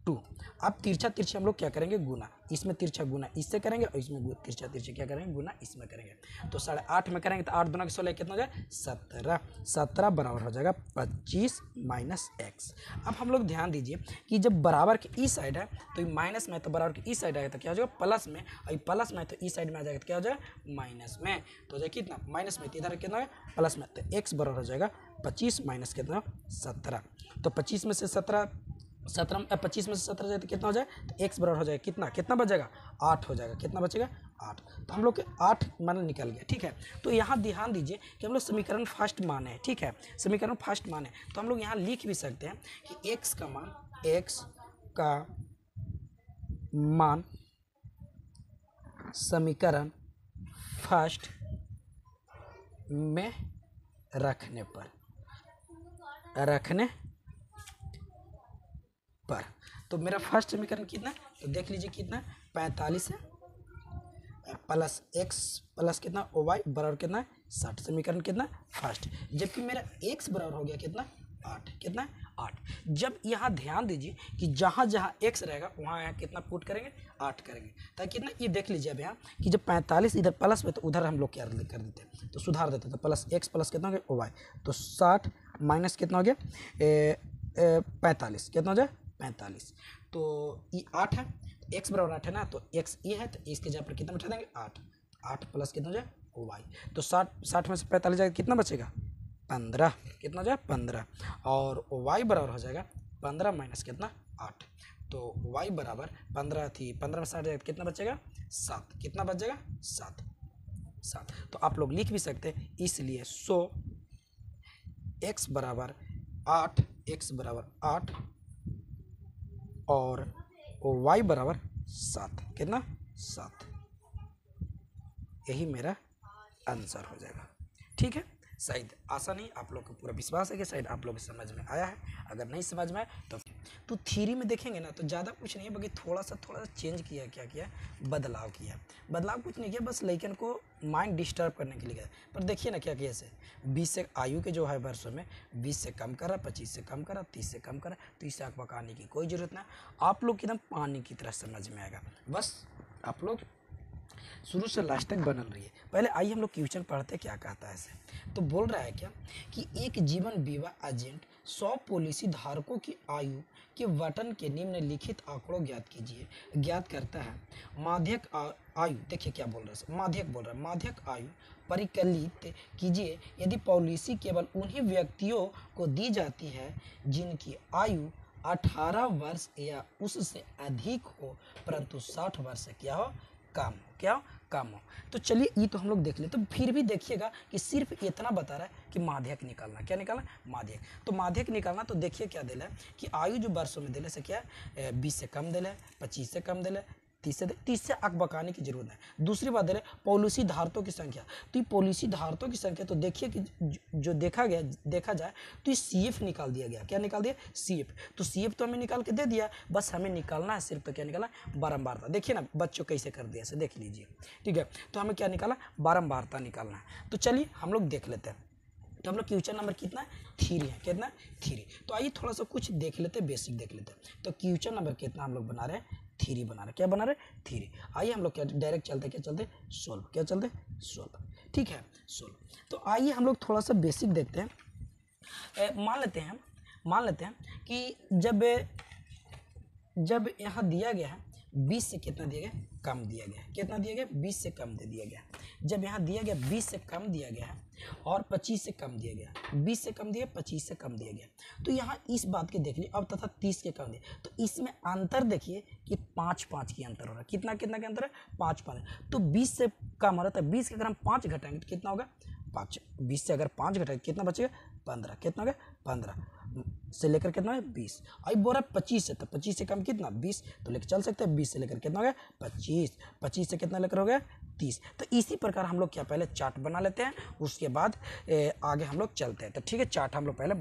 2। अब तिरछा तिरछा हम लोग क्या करेंगे गुना। इसमें तिरछा गुना इससे करेंगे और इसमें तिरछा तिरछा क्या करेंगे गुना इसमें करेंगे। तो 8.5 में करेंगे तो 8 दूना 16 कितना हो जाएगा 17 बराबर हो जाएगा 25 माइनस x। अब हम लोग ध्यान दीजिए कि जब बराबर की ई साइड है तो माइनस में, तो बराबर की ई साइड आएगा तो क्या हो जाएगा प्लस में, और प्लस में तो ई साइड में आ जाएगा तो क्या हो जाएगा माइनस में। तो हो जाएगा कितना माइनस में, इधर कितना है प्लस में, तो x बराबर हो जाएगा 25 माइनस कितना 17। तो 25 में से 17 25 में से 17 जाए तो कितना हो जाए तो x बराबर हो जाएगा कितना बच जाएगा 8 हो जाएगा। कितना बचेगा 8। तो हम लोग के 8 मान निकल गया, ठीक है। तो यहाँ ध्यान दीजिए कि हम लोग समीकरण फर्स्ट मान है, ठीक है, समीकरण फर्स्ट मान है। तो हम लोग यहाँ लिख भी सकते हैं कि x का मान समीकरण फर्स्ट में रखने पर तो मेरा फर्स्ट समीकरण कितना है, तो देख लीजिए कितना है, 45 है, प्लस x प्लस कितना y बराबर कितना है 60। समीकरण कितना फर्स्ट। जबकि मेरा x बराबर हो गया कितना 8, कितना 8। जब यहाँ ध्यान दीजिए कि जहाँ जहाँ x रहेगा वहाँ यहाँ कितना पुट करेंगे 8 करेंगे, ताकि कितना ये देख लीजिए अब यहाँ कि जब 45 इधर प्लस में तो उधर हम लोग क्या कर देते हैं, तो सुधार देते तो प्लस x प्लस कितना हो गया y, तो 60 माइनस कितना हो गया 45, कितना हो जाए 45। तो ये 8 है, x बराबर 8 है ना, तो x ये है, तो इसके जगह पर कितना बैठा देंगे 8 प्लस कितना हो जाए y। तो 60 में से 45 जाएगा कितना बचेगा 15, कितना हो जाए 15। और y बराबर हो जाएगा 15 माइनस कितना 8, तो y बराबर 15 थी, 15 में 60 जाएगा कितना बचेगा 7, कितना बच जाएगा 7। तो आप लोग लिख भी सकते हैं, इसलिए सो x बराबर 8 और y बराबर 7, कितना 7। यही मेरा आंसर हो जाएगा, ठीक है। शायद आशा नहीं, आप लोग को पूरा विश्वास है कि शायद आप लोग समझ में आया है। अगर नहीं समझ में आए तो थ्योरी में देखेंगे ना, तो ज़्यादा कुछ नहीं है, बल्कि थोड़ा सा चेंज किया, क्या किया बदलाव किया। बदलाव कुछ नहीं किया, बस लड़कन को माइंड डिस्टर्ब करने के लिए गया। पर देखिए ना क्या किया, से 20 से आयु के जो है वर्षों में 20 से कम करा, 25 से कम करा, 30 से कम करा, तो इसे आग पकाने की कोई ज़रूरत नहीं। आप लोग एकदम पानी की तरह समझ में आएगा, बस आप लोग शुरू से लास्ट तक बनल रही है। पहले आइए हम लोग क्वेश्चन पढ़ते क्या कहता है इसे। तो बोल रहा है क्या कि एक जीवन बीमा एजेंट 100 पॉलिसी धारकों की आयु के वर्तन के निम्नलिखित आंकड़ों ज्ञात कीजिए। ज्ञात करता है माध्यक आयु, देखिए क्या बोल रहा है, माध्यक बोल रहा है, माध्यक आयु परिकलित कीजिए यदि पॉलिसी केवल उन्हीं व्यक्तियों को दी जाती है जिनकी आयु 18 वर्ष या उससे अधिक हो, परंतु 60 वर्ष से क्या हो कम हो, क्या हो कम हो। तो चलिए ये तो हम लोग देख ले, तो फिर भी देखिएगा कि सिर्फ इतना बता रहा है कि माध्यक निकालना, क्या निकालना माध्यक। तो माध्यक निकालना, तो देखिए क्या दिला है कि आयु जो वर्षों में दिले से क्या है 20 से कम दिला है, 25 से कम दिला है, 30 से आग बकाने की जरूरत है। दूसरी बात है पॉलिसी धारकों की संख्या, तो ये पॉलिसी धारकों की संख्या, तो देखिए कि जो देखा जाए तो ये CF निकाल दिया गया, क्या निकाल दिया CF। तो CF तो हमें निकाल के दे दिया, बस हमें निकालना है सिर्फ, तो क्या निकाला बारंबारता। देखिए ना बच्चों कैसे कर दिया, देख लीजिए, ठीक है। तो हमें क्या निकाला बारंबारता निकालना है। तो चलिए हम लोग देख लेते हैं। तो हम लोग क्वेश्चन नंबर कितना 3 है, कितना 3। तो आइए थोड़ा सा कुछ देख लेते हैं, बेसिक देख लेते हैं। तो क्वेश्चन नंबर कितना हम लोग बना रहे हैं 3 बना रहे, क्या बना रहे 3। आइए हम लोग क्या डायरेक्ट चलते क्या चलते सोल्व, क्या चलते सोल्व, ठीक है सोल्व। तो आइए हम लोग थोड़ा सा बेसिक देखते हैं। मान लेते हैं कि जब यहाँ दिया गया है 20 से कितना दिया गया कम दिया गया, कितना दिया गया 20 से कम दे दिया गया। जब यहाँ दिया गया 20 से कम दिया गया है और 25 से कम दिया गया, 20 से कम दिया 25 से कम दिया गया, तो यहाँ इस बात के देख लीजिए अब तथा 30 के कम दिया, तो इसमें अंतर देखिए कि 5 की अंतर हो रहा है। कितना के अंतर है 5। तो 20 से कम हो रहा था, 20 के अगर हम 5 घटाएंगे तो कितना होगा 5। 20 से अगर 5 घटाएंगे कितना बचेगा 15, कितना होगा 15 से लेकर कितना है 20। आई बोल रहा है 25 से, तो 25 से कम कितना 20, तो लेकर चल सकते हैं 20 से लेकर कितना हो गया 25, 25 से कितना लेकर हो गया 30। तो इसी प्रकार हम लोग क्या पहले चार्ट बना लेते हैं, उसके बाद आगे हम लोग चलते हैं। तो ठीक है चार्ट हम लोग पहले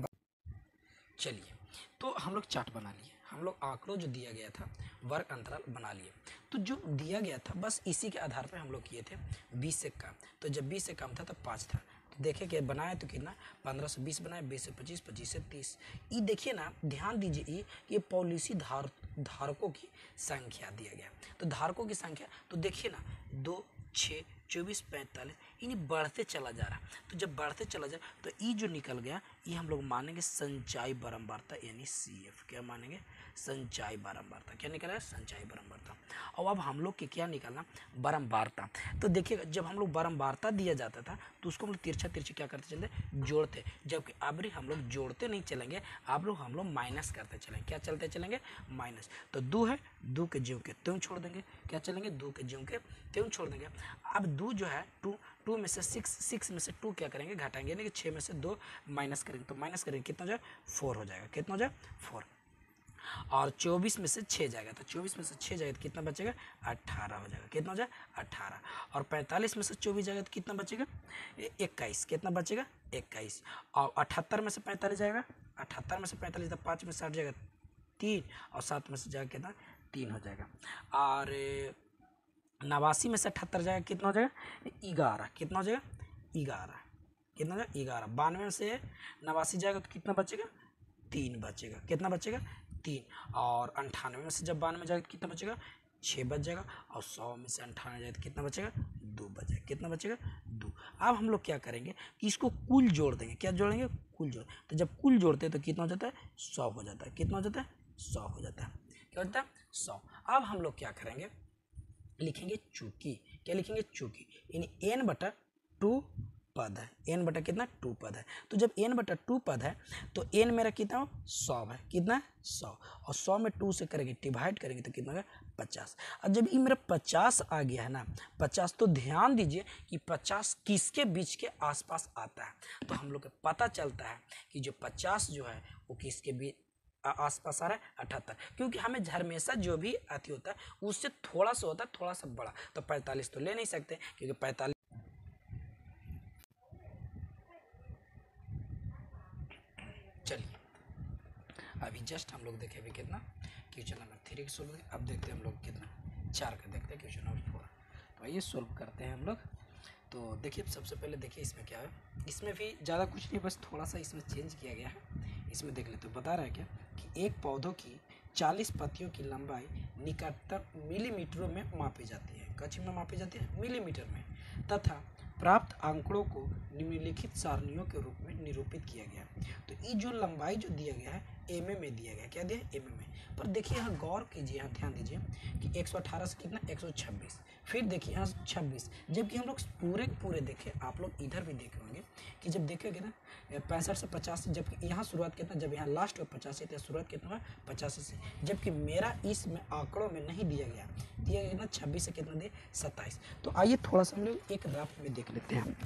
चलिए, तो हम लोग चार्ट बना लिए, हम लोग आंकड़ों जो दिया गया था वर्ग अंतराल बना लिए। तो जो दिया गया था बस इसी के आधार पर हम लोग किए थे 20 से कम, तो जब 20 से कम था तो 5 था। देखे कि बनाए तो कितना 15 से 20 बनाए, 20 से 25, 25 से 30। ये देखिए ना ध्यान दीजिए ये कि पॉलिसी धारकों की संख्या दिया गया। तो धारकों की संख्या तो देखिए ना 2, 6, 24, 45 यानी बढ़ते चला जा रहा। तो जब बढ़ते चला जाए तो ये जो निकल गया ये हम लोग मानेंगे संचयी बारंबारता यानी CF। क्या मानेंगे? संचयी बारंबारता। क्या निकला है? संचयी बारंबारता। और अब हम लोग के क्या निकालना? बारंबारता। तो देखिएगा जब हम लोग बारंबारता दिया जाता था तो उसको हम लोग तिरछा तिरछी क्या करते चलते? जोड़ते। जबकि अब हम लोग जोड़ते नहीं चलेंगे, अब हम लोग माइनस करते चलेंगे। क्या चलते चलेंगे? माइनस। तो 2 है, 2 के ज्यों के त्यों छोड़ देंगे। क्या चलेंगे? 2 के ज्यों के त्यों छोड़ देंगे। अब 2 जो है 2 में से 6 में से 2 क्या करेंगे? घटाएंगे, यानी कि 6 में से 2 माइनस करेंगे। तो माइनस करेंगे कितना हो जाएगा? 4 हो जाएगा। कितना हो जाएगा? 4। और 24 में से 6 जाएगा, तो 24 में से 6 जाएगा तो कितना बचेगा? 18 हो जाएगा। कितना हो जाएगा? 18। और 45 में से 24 जाएगा तो कितना बचेगा? 21। कितना बचेगा? 21। और 78 में से 45 जाएगा, 78 में से 45 तो 5 में से 8 जाएगा 3, और 7 में से जाएगा कितना? 3 हो जाएगा। और 89 में से 78 जाएगा, कितना हो जाएगा? 11। कितना हो जाएगा? 11। कितना हो जाएगा? 11। 92 में से 89 जाएगा तो कितना बचेगा? 3 बचेगा। कितना बचेगा? 3। और 98 में से जब 92 जाएगा तो कितना बचेगा? 6 बच जाएगा। और 100 में से 98 जाए तो कितना बचेगा? 2 बचेगा। कितना बचेगा? 2। अब हम लोग क्या करेंगे कि इसको कुल जोड़ देंगे। क्या जोड़ेंगे? कुल जोड़। तो जब कुल जोड़ते हैं तो कितना हो जाता है? 100 हो जाता है। कितना हो जाता है? 100 हो जाता है। क्या होता है? 100। अब हम लोग क्या करेंगे? लिखेंगे चूंकि। क्या लिखेंगे? चूंकि। यानी n/2 पद है। n बटा कितना? 2 पद है। तो जब n/2 पद है तो n मेरा कितना हो? 100 है। कितना है? 100। और 100 में 2 से करेंगे, डिवाइड करेंगे तो कितना होगा? 50। और जब ये मेरा 50 आ गया है ना, 50, तो ध्यान दीजिए कि 50 किसके बीच के आसपास आता है? तो हम लोग को पता चलता है कि जो 50 जो है वो किसके बीच आसपास आ रहा है? 78। क्योंकि हमें हमेशा जो भी अति होता है उससे थोड़ा सा होता है, थोड़ा सा बड़ा। तो 45 तो ले नहीं सकते, क्योंकि 45। चलिए अभी जस्ट हम लोग देखे अभी कितना? क्वेश्चन नंबर 3 का सोल्व। अब देखते हैं हम लोग कितना? 4 का देखते हैं, क्वेश्चन नंबर 4। तो आइए सोल्व करते हैं हम लोग। तो देखिए सबसे पहले देखिए इसमें क्या है। इसमें भी ज़्यादा कुछ नहीं, बस थोड़ा सा इसमें चेंज किया गया है। इसमें देख लेते हो, बता रहा है क्या कि एक पौधों की 40 पत्तियों की लंबाई निकटतम मिलीमीटरों में मापी जाती है। कच्ची में मापी जाती है? मिलीमीटर में। तथा प्राप्त आंकड़ों को निम्नलिखित सारणियों के रूप में निरूपित किया गया। तो ये जो लंबाई जो दिया गया है mm में दिया गया। क्या दिया है? mm में। पर देखिए यहाँ गौर कीजिए, यहाँ ध्यान दीजिए कि 118 से कितना? 126। फिर देखिए यहाँ 26। जबकि हम लोग पूरे देखें, आप लोग इधर भी देखे होंगे कि जब देखेंगे ना 65 से 50, जबकि यहाँ शुरुआत कितना? जब यहाँ लास्ट में 50 से, तो शुरुआत कितना है? 85 से। जबकि मेरा इसमें आंकड़ों में नहीं दिया गया ना 26 से कितना दिया? 27। तो आइए थोड़ा सा हम लोग एक रफ में देख लेते हैं।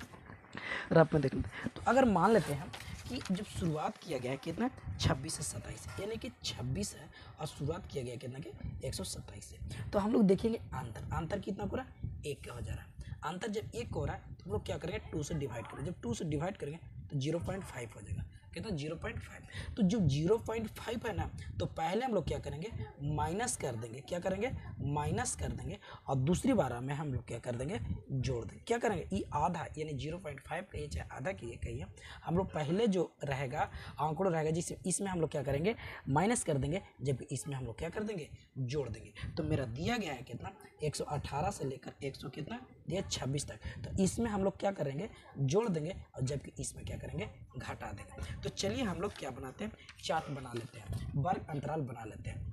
रफ में देख लेते हैं। तो अगर मान लेते हैं कि जब शुरुआत किया गया है कितना? 26 से 27, यानी कि 26 है और शुरुआत किया गया कितना के? 127 से। तो हम लोग देखेंगे अंतर कितना पूरा? 1 का हो जा रहा है। अंतर जब 1 हो रहा है तो हम लोग क्या करेंगे? 2 से डिवाइड करेंगे। जब 2 से डिवाइड करेंगे तो 0.5 हो जाएगा। कितना? 0.5। तो जो 0.5 है ना, तो पहले हम लोग क्या करेंगे? माइनस कर देंगे। क्या करेंगे? माइनस कर देंगे। और दूसरी बार में हम लोग क्या कर देंगे? जोड़ देंगे। क्या करेंगे? ये आधा यानी 0.5 कहिए चाहे आधा कहिए, हम लोग पहले जो रहेगा आंकड़ों रहेगा जिससे इसमें हम लोग क्या करेंगे? माइनस कर देंगे, जबकि इसमें हम लोग क्या कर देंगे? जोड़ देंगे। तो मेरा दिया गया है कितना? 118 से लेकर 100 कितना दिया? 26 तक। तो इसमें हम लोग क्या करेंगे? जोड़ देंगे, और जबकि इसमें क्या करेंगे? घटा देंगे। तो चलिए हम लोग क्या बनाते हैं? चार्ट बना लेते हैं, वर्ग अंतराल बना लेते हैं।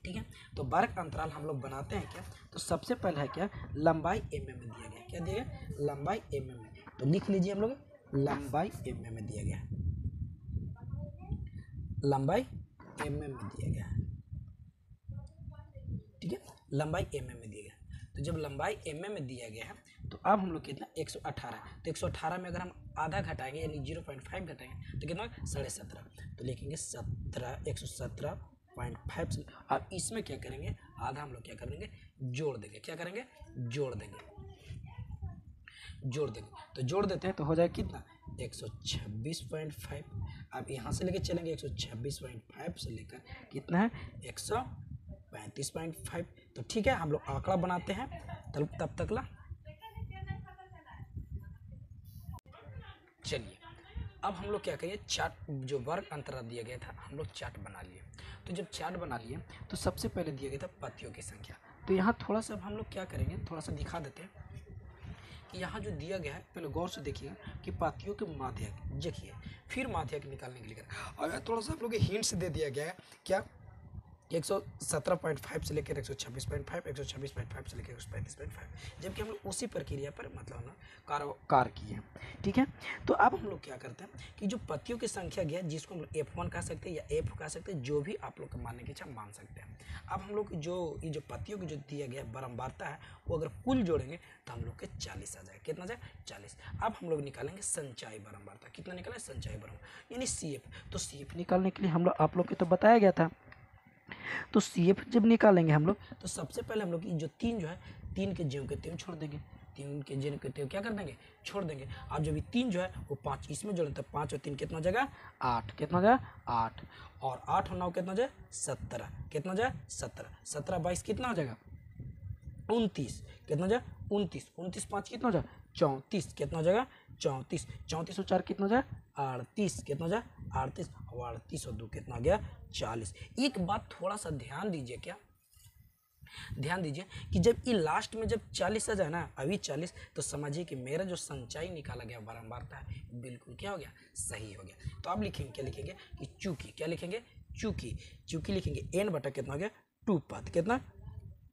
ठीक है, तो वर्ग अंतराल हम लोग बनाते हैं क्या? तो सबसे पहले है क्या? लंबाई mm में दिया गया। क्या दिया गया? लंबाई mm में। तो लिख लीजिए हम लोग, लंबाई mm में दिया गया। लंबाई mm में दिया गया। ठीक है, लंबाई mm में दिया गया। तो जब लंबाई mm में दिया गया है तो अब हम लोग कितना? 118। तो 118 में अगर हम आधा घटाएंगे यानी 0.5 घटाएंगे तो कितना? 17.5। तो लिखेंगे 117.5 से। अब इसमें क्या करेंगे? आधा हम लोग क्या कर देंगे? जोड़ देंगे। क्या करेंगे? जोड़ देंगे। तो जोड़ देते हैं तो हो जाए कितना? 126.5। अब यहाँ से लेके चलेंगे 126.5 से लेकर कितना है? 135.5। तो ठीक है, हम लोग आंकड़ा बनाते हैं तब तक ला। चलिए अब हम लोग क्या करिए? चार्ट जो वर्ग अंतराल दिया गया था हम लोग चार्ट बना लिए। तो जब चार्ट बना लिए तो सबसे पहले दिया गया था पत्तियों की संख्या। तो यहाँ थोड़ा सा हम लोग क्या करेंगे? थोड़ा सा दिखा देते हैं कि यहाँ जो दिया गया है पहले गौर से देखिए कि पातियों के माध्यक देखिए, फिर माध्यक निकालने के लिए कर और थोड़ा सा आप लोग को हिंट्स दे दिया गया है क्या 117.5 से लेकर 126.5, 126.5 से लेकर 135.5, जबकि हम लोग उसी प्रक्रिया पर मतलब ना कार किए हैं। ठीक है, तो अब हम लोग क्या करते हैं कि जो पतियों की संख्या गया जिसको हम लोग F1 कह सकते हैं या F कह सकते हैं, जो भी आप लोग को मानने की इच्छा मान सकते हैं। अब हम लोग ये जो पतियों की जो दिया गया बारंबारता है वो अगर कुल जोड़ेंगे तो हम लोग के 40 आ जाएगा। कितना जाए 40। अब हम लोग निकालेंगे संचयी बारंबारता, कितना निकालें संचयी बारंबार यानी CF। तो CF निकालने के लिए हम लोग आप लोग को तो बताया गया था, तो CF जब निकालेंगे हम लोग तो सबसे पहले हम लोग जो 3 जो है 3 के ज्यों के त्यों छोड़ देंगे, 3 के ज्यों के त्यों क्या कर देंगे छोड़ देंगे। अब जब ये 3 जो है वो 5 इसमें जोड़ें तो 5 और 3 कितना हो जाएगा 8, कितना हो जाएगा 8, और 8 और 9 कितना हो जाए 17, कितना हो जाए 17, 17 22 कितना हो जाएगा 29, कितना हो जाए 29, 29 5 कितना हो जाए 34, कितना हो जाएगा 34, 34 और 4 कितना हो जाए 38, कितना हो जाए 38, और 38 और 2 कितना हो गया 40। एक बात थोड़ा सा ध्यान दीजिए, क्या ध्यान दीजिए कि जब ये लास्ट में जब 40 आ जाए ना अभी 40, तो समझिए कि मेरा जो संचयी निकाला गया बारंबारता है बिल्कुल क्या हो गया सही हो गया। तो आप लिखेंगे क्या लिखेंगे कि चूंकि, क्या लिखेंगे चूंकि, चूंकि लिखेंगे n बटा कितना हो गया 2 पात, कितना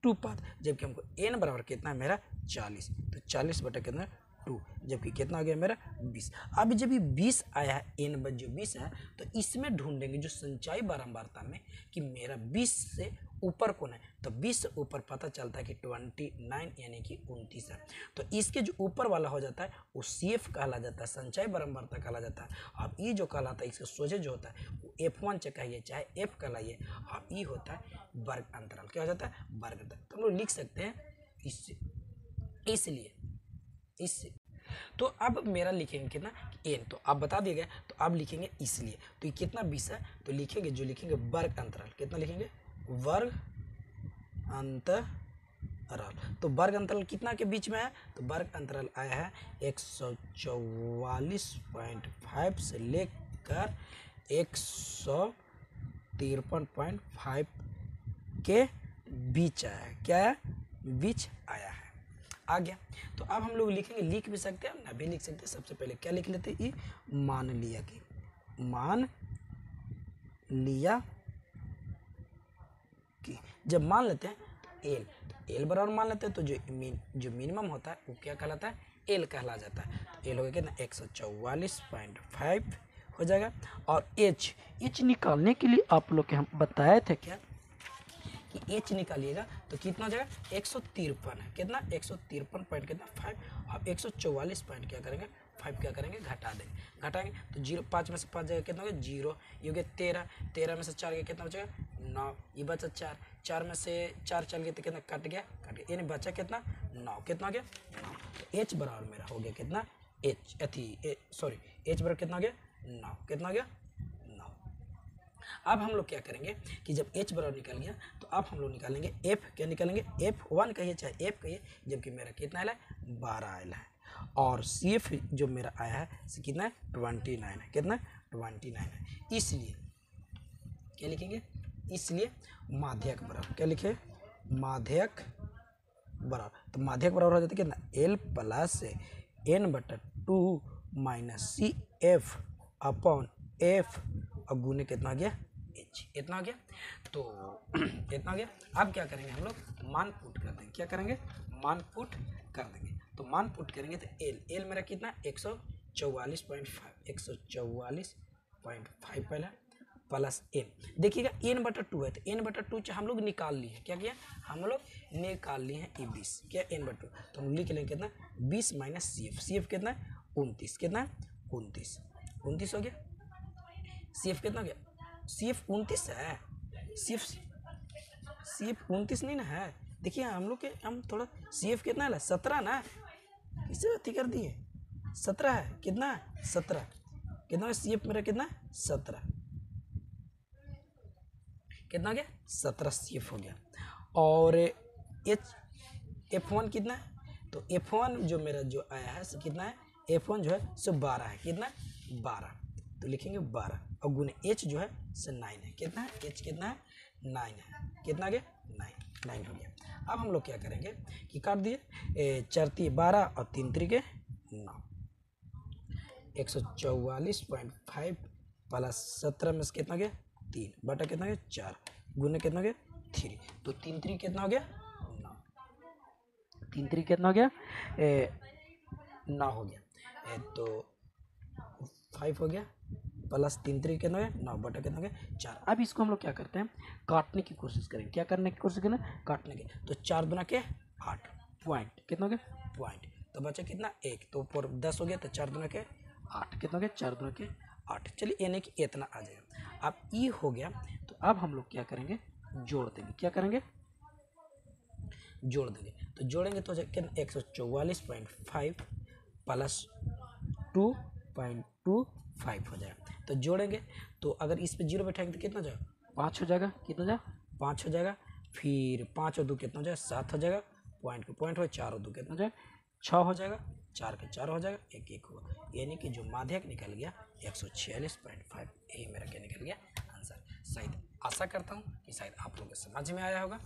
2 पात, जबकि हमको n बराबर कितना है मेरा 40, तो 40 बटा कितना 2, जबकि कितना आ गया मेरा 20। अब जब ये 20 आया है n बट जो 20 है तो इसमें ढूंढेंगे जो संचयी बारंबारता में कि मेरा 20 से ऊपर कौन है, तो 20 से ऊपर पता चलता है कि 29 यानी कि 29 है। तो इसके जो ऊपर वाला हो जाता है वो CF कहला जाता है, संचयी बारंबारता कहला जाता है। अब ये जो कहलाता है इसके सोझे जो होता है वो F1 कहिए चाहे F कहलाइए, और ये होता है वर्ग अंतराल, क्या हो जाता है वर्ग अंतराल। तो हम लोग लिख सकते हैं इससे, इसलिए इससे। तो अब मेरा लिखेंगे कितना n, तो आप बता दिए गए, तो आप लिखेंगे इसलिए, तो ये कितना 20 है, तो लिखेंगे जो लिखेंगे वर्ग अंतराल, कितना लिखेंगे वर्ग अंतराल। तो वर्ग अंतराल कितना के बीच में है, तो वर्ग अंतराल आया है 144.5 से लेकर 153.5 के बीच आया है, क्या है बीच आया है, आ गया। तो अब हम लोग लिखेंगे, लिख भी सकते हैं ना भी लिख सकते हैं। सबसे पहले क्या लिख लेते हैं, मान लिया कि, मान लिया कि, जब मान लेते हैं तो एल, तो एल बराबर मान लेते हैं, तो जो मिनिमम होता है वो क्या कहलाता है एल कहला जाता है। तो एल हो गया कितना 144.5 हो जाएगा। और एच निकालने के लिए आप लोग के हम बताए थे क्या कि एच निकालिएगा तो कितना हो जाएगा 153 है, कितना 153 पॉइंट कितना 5, अब 144 पॉइंट क्या करेंगे 5 क्या करेंगे घटा देंगे, घटाएंगे तो 0 5 में से 5 जाएगा कितना हो गया 0, ये हो गया 13, 13 में से 4 गया कितना बचेगा 9, ये बचा 4, 4 में से 4 चल गया तो कितना कट गया यानी बचा कितना 9, कितना हो गया 9। तो एच बराबर मेरा हो गया कितना एच सॉरी एच बराबर कितना हो गया 9, कितना हो गया 9। अब हम लोग क्या करेंगे कि जब h बराबर निकल गया तो अब हम लोग निकालेंगे f, क्या निकालेंगे F1 कहिए चाहे f कहिए, जबकि मेरा कितना आया है 12 आया है, और CF जो मेरा आया है कितना है 29 है, कितना 29 है। इसलिए क्या लिखेंगे, इसलिए माध्यक बराबर क्या लिखे माध्यक बराबर, तो माध्यक बराबर हो जाता है कितना L plus n/2 minus CF upon F और गुने कितना आ गया h, इतना आ गया। तो इतना आ गया। अब क्या करेंगे हम लोग मान पुट कर देंगे, क्या करेंगे मान पुट कर देंगे। तो मान पुट करेंगे तो एल मेरा कितना 144.5 पहला प्लस एन, देखिएगा n/2 है तो n/2 हम लोग निकाल लिए हैं, क्या किया हम लोग निकाल लिए हैं 20, क्या n/2, तो हम लिख लेंगे कितना 20 माइनस CF कितना 29, कितना 29 हो गया। CF कितना हो गया CF 29 है, CF 29 नहीं ना है, देखिए हम लोग के हम थोड़ा CF कितना है 17 ना, इसे अति कर दिए 17 है, कितना 17, कितना है CF मेरा कितना 17, कितना हो गया 17 CF हो गया। और F1 कितना है, तो F1 जो मेरा जो आया है कितना है F1 जो है सो 12 है, कितना 12, तो लिखेंगे 12 और गुने H जो है सो 9 है, कितना है H कितना है 9 है, कितना आ गया 9। 9 हो गया। अब हम लोग क्या करेंगे कि काट दिए, 4 12 और 3 3 9, 144.5 प्लस 17 में से कितना गया 3 बटा कितना गया 4 गुने कितना गया 3, तो 3 3 कितना हो गया 9, 3 3 कितना हो गया 9 हो गया, तो 5 हो गया प्लस 3 3 कितना हो गया 9 बटा कितना हो गया 4। अब इसको हम लोग क्या करते हैं काटने की कोशिश करेंगे, क्या करने की कोशिश करें काटने की, तो 4 दूना के 8 पॉइंट कितना हो गया पॉइंट, तो बचा कितना 1, तो ऊपर 10 हो गया, तो 4 दूना के 8 कितना हो गया 4 दूना के 8, चलिए यानी कि इतना आ जाएगा। अब ये हो गया, तो अब हम लोग क्या करेंगे जोड़ देंगे, क्या करेंगे जोड़ देंगे, तो जोड़ेंगे तो कितना 144.5 प्लस 2.25 हो जाएगा, तो जोड़ेंगे तो अगर इस पे 0 बैठाएंगे तो कितना हो जाएगा 5 हो जाएगा, कितना हो जाएगा 5 हो जाएगा, फिर 5 और 2 कितना हो जाएगा 7 हो जाएगा, पॉइंट को पॉइंट हो 4 और 2 कितना हो जाएगा 6 हो जाएगा, 4 के 4 हो जाएगा, 1 1 होगा, यानी कि जो माध्यक निकल गया 146.5, यही मेरा क्या निकल गया आंसर। शायद आशा करता हूँ कि शायद आप लोगों को समझ में आया होगा।